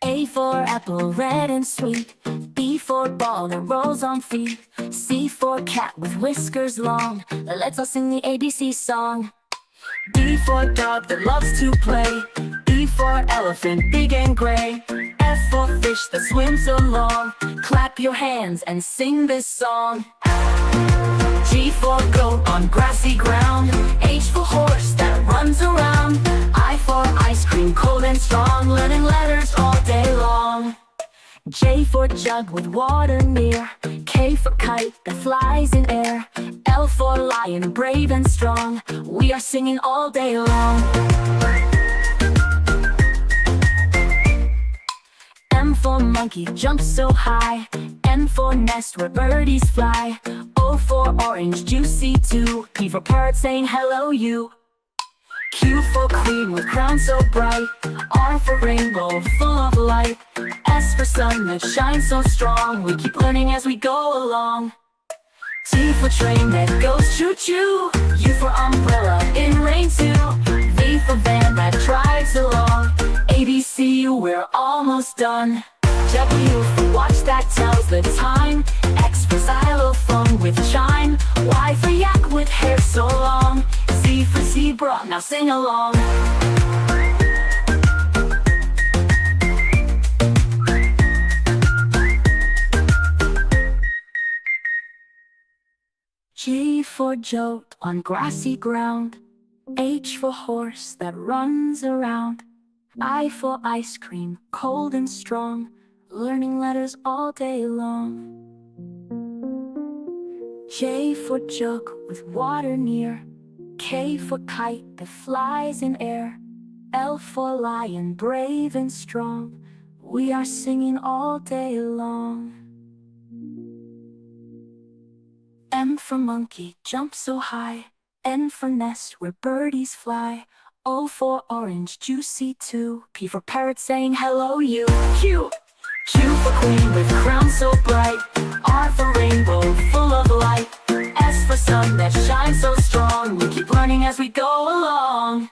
A for apple, red and sweet. B for ball that rolls on feet. C for cat with whiskers long. Let's all sing the ABC song. D for dog that loves to play. E for elephant, big and gray. F for fish that swims along. Clap your hands and sing this song. G for goat on grassy ground. H for horse that runs around. I for ice cream, cold and strong. Learning letters all day long. J for jug with water near. K for kite that flies in air. L for lion, brave and strong. We are singing all day long. M for monkey, jump so high. N for nest where birdies fly. O for orange, juicy too. P for parrot saying hello you. Q for queen with crown so bright. R for rainbow, full of light. S for sun that shines so strong. We keep learning as we go along. T for train that goes choo-choo. U for umbrella in rain too. V for van that drives along. ABC, we're almost done. W for watch that tells the time. X for xylophone with chime. Y for yak with hair so long. Z for zebra, now sing along. G for goat on grassy ground. H for horse that runs around. I for ice cream, cold and strong. Learning letters all day long. J for jug with water near. K for kite that flies in air. L for lion, brave and strong. We are singing all day long. M for monkey, jump so high. N for nest where birdies fly. O for orange, juicy too. P for parrot saying hello you. Q for queen with crown so bright. R for rainbow, full of light. S for sun that shines so strong. We keep learning as we go along.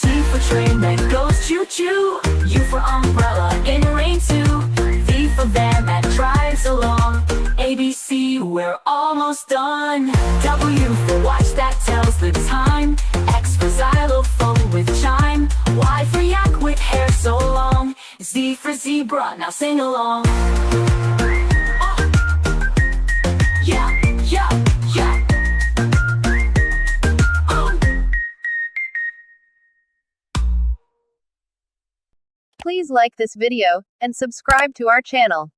T for train that goes choo-choo. U for umbrella in rain too. V for van that drives along. ABC, we're almost done. W for watch that tells the time. X for xylophone with chime. Y for yak with hair so long. Z for zebra, now sing along. Yeah, yeah, yeah. Please like this video and subscribe to our channel.